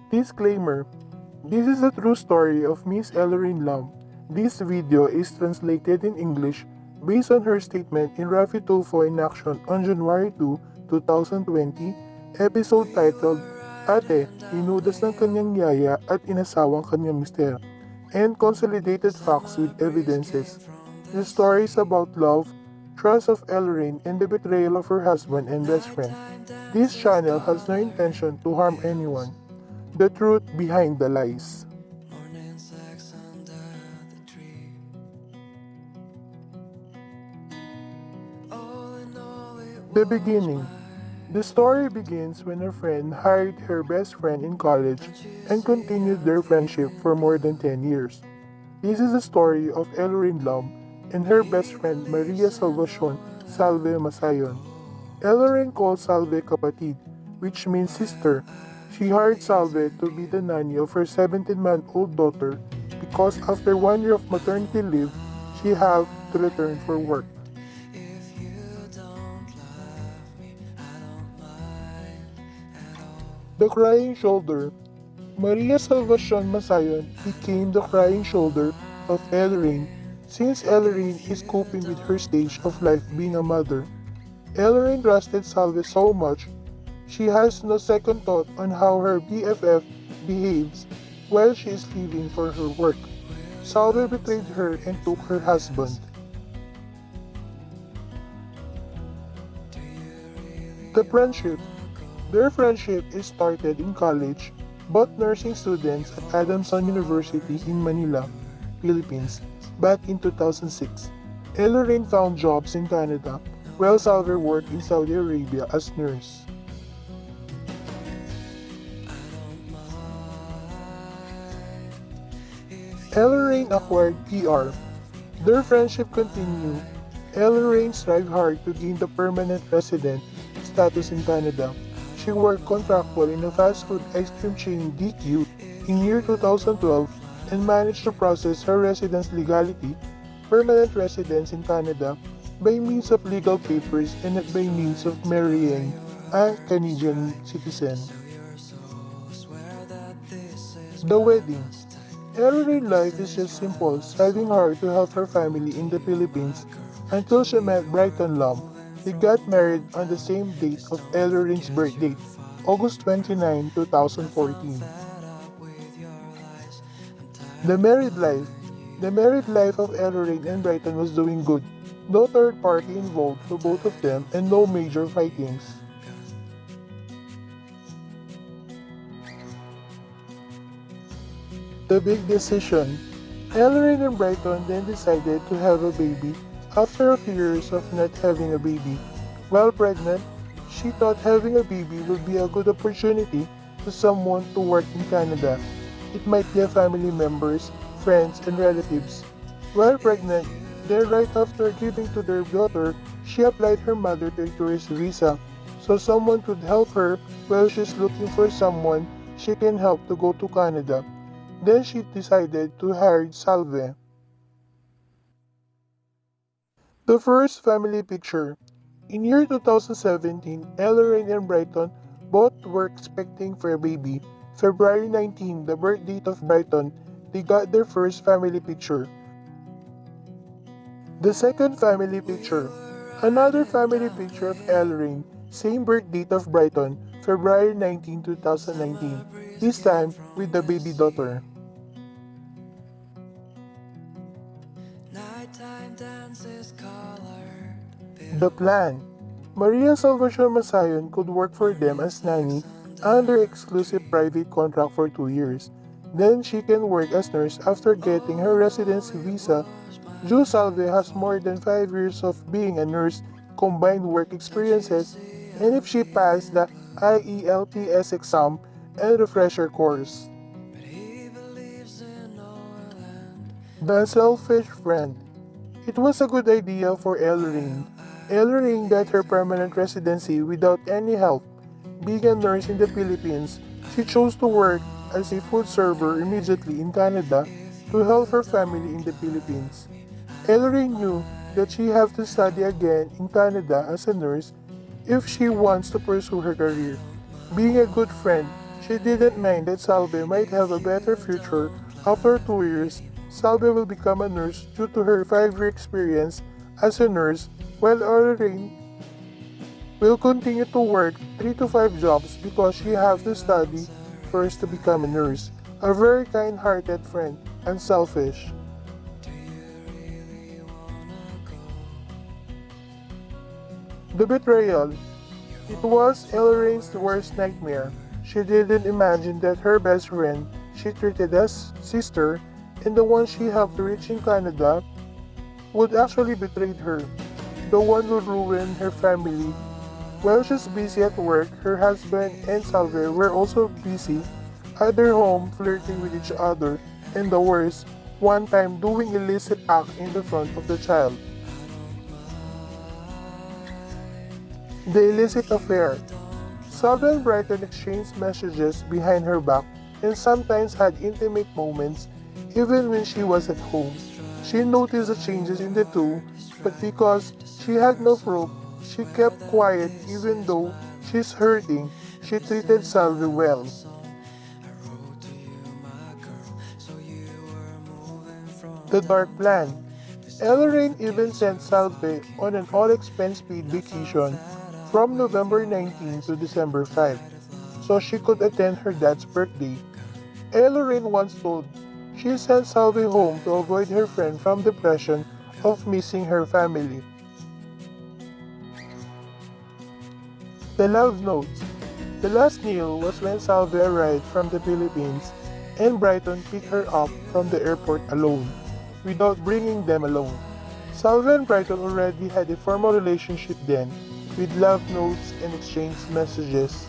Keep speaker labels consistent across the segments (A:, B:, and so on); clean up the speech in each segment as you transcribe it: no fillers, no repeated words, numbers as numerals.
A: Disclaimer: this is a true story of Miss Elloraine Lam. This video is translated in English based on her statement in Rafi Tulfo in Action on January 2, 2020, episode titled, Ate, Hinudas ng kanyang yaya at inasawang kanyang mister, and consolidated facts with evidences. The story is about love, trust of Elloraine, and the betrayal of her husband and best friend. This channel has no intention to harm anyone. The truth behind the lies. The beginning. The story begins when a friend hired her best friend in college and continued their friendship for more than 10 years. This is the story of Elloraine Lam and her best friend Maria Salvacion Salve Masayon. Elloraine called Salve kapatid, which means sister. She hired Salve to be the nanny of her 17-month-old daughter because after 1 year of maternity leave, she had to return for work. The crying shoulder. Maria Salvacion Masayon became the crying shoulder of Elloraine since Elloraine is coping with her stage of life being a mother. Elloraine trusted Salve so much, she has no second thought on how her BFF behaves while she is leaving for her work. Salve betrayed her and took her husband. The friendship. Their friendship is started in college, both nursing students at Adamson University in Manila, Philippines, back in 2006. Elloraine found jobs in Canada, while Salve worked in Saudi Arabia as nurse. Elloraine acquired PR. Their friendship continued. Elloraine strived hard to gain the permanent resident status in Canada. She worked contractual in a fast food ice cream chain DQ in year 2012 and managed to process her residence legality, permanent residence in Canada, by means of legal papers and not by means of marrying a Canadian citizen. The wedding. Elloraine life is just simple, striving hard to help her family in the Philippines until she met Bryhton. They got married on the same date of Elloraine's birthday, August 29, 2014. The married life. The married life of Elloraine and Bryhton was doing good. No third party involved for both of them and no major fightings. The big decision. Elloraine and Bryhton then decided to have a baby after a few years of not having a baby. While pregnant, she thought having a baby would be a good opportunity to someone to work in Canada. It might be a family members, friends, and relatives. While pregnant, then right after giving to their daughter, she applied her mother to a tourist visa, so someone could help her while she's looking for someone she can help to go to Canada. Then she decided to hire Salve. The first family picture. In year 2017, Elloraine and Bryhton both were expecting for a baby. February 19, the birth date of Bryhton, they got their first family picture. The second family picture. Another family picture of Elloraine, same birth date of Bryhton, February 19, 2019, this time with the baby daughter. The plan. Maria Salvacion Masayon could work for them as nanny under exclusive private contract for 2 years. Then she can work as nurse after getting her residency visa. Ju Salve has more than 5 years of being a nurse, combined work experiences, and if she passed the IELTS exam and refresher course. The selfish friend. It was a good idea for Elloraine. Elloraine got her permanent residency without any help. Being a nurse in the Philippines, she chose to work as a food server immediately in Canada to help her family in the Philippines. Elloraine knew that she had to study again in Canada as a nurse if she wants to pursue her career. Being a good friend, She didn't mind that Salve might have a better future. After 2 years, Salve will become a nurse due to her 5-year experience as a nurse, while Elloraine will continue to work 3 to 5 jobs because she has to study first to become a nurse. A very kind-hearted friend, unselfish. The betrayal. It was Elloraine's worst nightmare. She didn't imagine that her best friend she treated as sister and the one she helped reach in Canada would actually betray her, the one who ruined her family. While she's busy at work, her husband and Salve were also busy at their home flirting with each other, and the worst, one time doing illicit act in the front of the child. The illicit affair. Salve and Bryhton exchanged messages behind her back and sometimes had intimate moments even when she was at home. She noticed the changes in the two, but because she had no proof, she kept quiet even though she's hurting. She treated Salve well. The dark plan. Elloraine even sent Salve on an all-expense-paid vacation from November 19 to December 5 so she could attend her dad's birthday. Elloraine once told she sent Salve home to avoid her friend from depression of missing her family. The love notes. The last meal was when Salve arrived from the Philippines and Bryhton picked her up from the airport alone, without bringing them along. Salve and Bryhton already had a formal relationship then, with love notes and exchanged messages.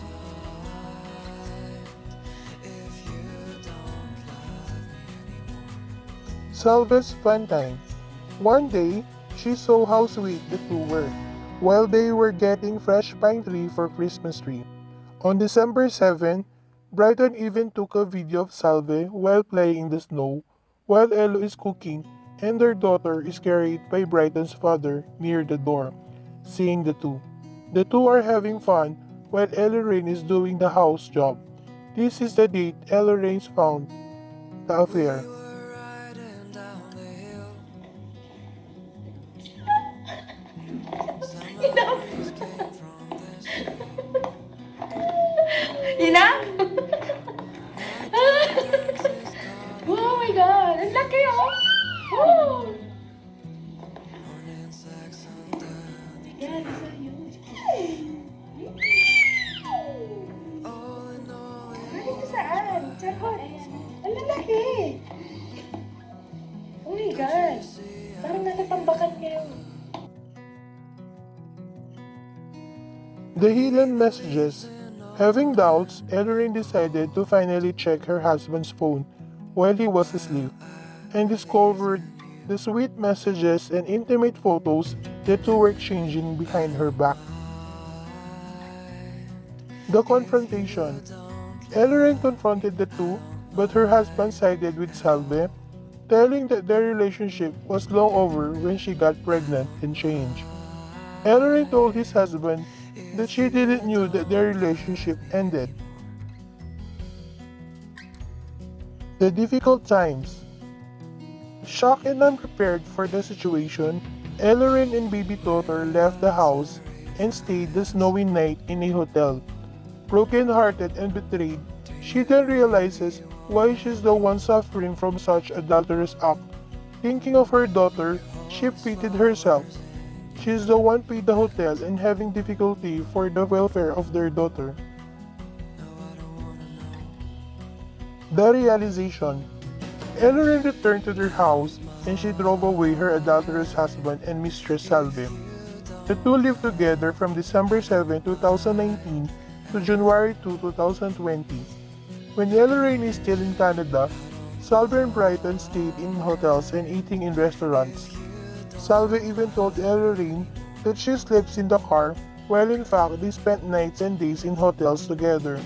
A: Salve's fun time. One day, she saw how sweet the two were, while they were getting fresh pine tree for Christmas tree. On December 7, Bryhton even took a video of Salve while playing in the snow, while Ello is cooking and their daughter is carried by Bryhton's father near the door, seeing the two. The two are having fun while Elloraine is doing the house job. This is the date Elloraine found the affair.
B: Enough! Enough! Oh my god! Ang laki oh! Oh! Yan, isa yun. Galing ko saan? Charot! Ang lalaki! Oh my god! Parang nasa pambakat niya yun.
A: The hidden messages. Having doubts, Elloraine decided to finally check her husband's phone while he was asleep and discovered the sweet messages and intimate photos the two were exchanging behind her back. The confrontation. Elloraine confronted the two, but her husband sided with Salve, telling that their relationship was long over when she got pregnant and changed. Elloraine told his husband that she didn't know that their relationship ended. The difficult times. Shocked and unprepared for the situation, Elloraine and baby daughter left the house and stayed the snowy night in a hotel. Broken-hearted and betrayed, she then realizes why she's the one suffering from such adulterous act. Thinking of her daughter, she pitied herself. She's the one paid the hotel and having difficulty for the welfare of their daughter. The realization. Elloraine returned to their house and she drove away her adulterous husband and mistress Salve. The two lived together from December 7, 2019 to January 2, 2020. When Elloraine is still in Canada, Salve and Bryhton stayed in hotels and eating in restaurants. Salve even told Elloraine that she sleeps in the car, while in fact they spent nights and days in hotels together.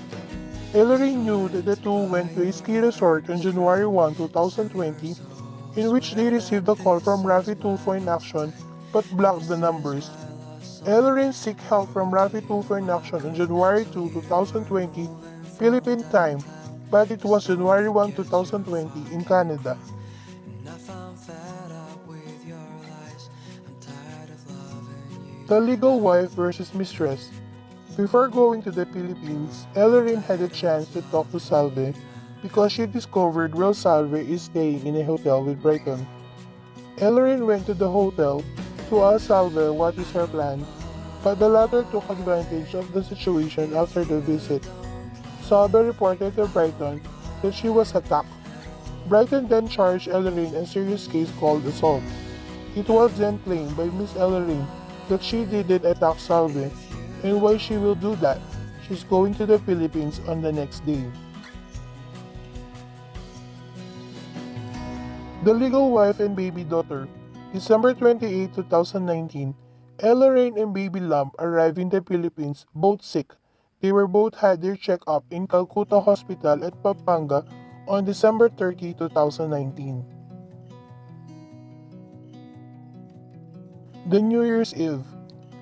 A: Elloraine knew that the two went to a ski resort on January 1, 2020, in which they received a call from Rafi Tulfo in action but blocked the numbers. Elloraine sought help from Rafi Tulfo in action on January 2, 2020 Philippine time, but it was January 1, 2020 in Canada. The legal wife versus mistress. Before going to the Philippines, Elloraine had a chance to talk to Salve because she discovered where Salve is staying in a hotel with Bryhton. Elloraine went to the hotel to ask Salve what is her plan, but the latter took advantage of the situation after the visit. Salve reported to Bryhton that she was attacked. Bryhton then charged Elloraine a serious case called assault. It was then claimed by Miss Elloraine that she didn't attack Salve, and why she will do that. She's going to the Philippines on the next day. The legal wife and baby daughter. December 28, 2019, Elloraine and baby Lamb arrived in the Philippines, both sick. They were both had their checkup in Calcutta Hospital at Pampanga on December 30, 2019. The New Year's Eve.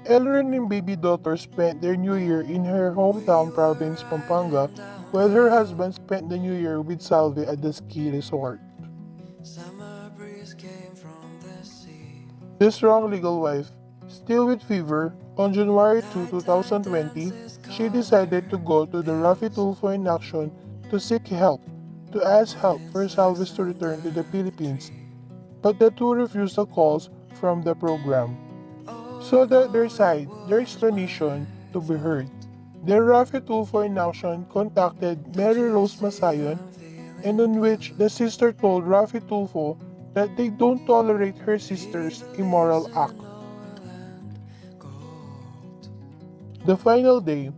A: Elloraine and baby daughter spent their New Year in her hometown province, Pampanga, while her husband spent the New Year with Salve at the ski resort. The strong legal wife. Still with fever, on January 2, 2020, she decided to go to the Rafi Tulfo in action to seek help, to ask help for Salves to return to the Philippines, but the two refused the calls from the program. So that their side, their explanation to be heard. The Rafi Tulfo in action contacted Mary Rose Masayon, and on which the sister told Rafi Tulfo that they don't tolerate her sister's immoral act. The final day,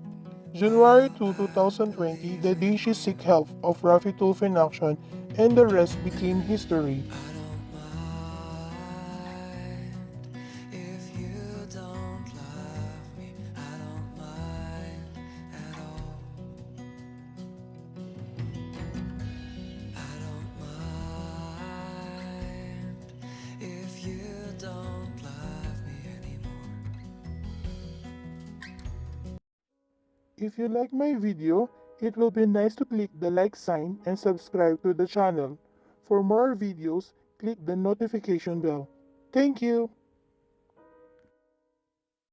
A: January 2, 2020, the day she seek help of Rafi Tulfo in action, and the rest became history. If you like my video, it will be nice to click the like sign and subscribe to the channel. For more videos, click the notification bell. Thank you!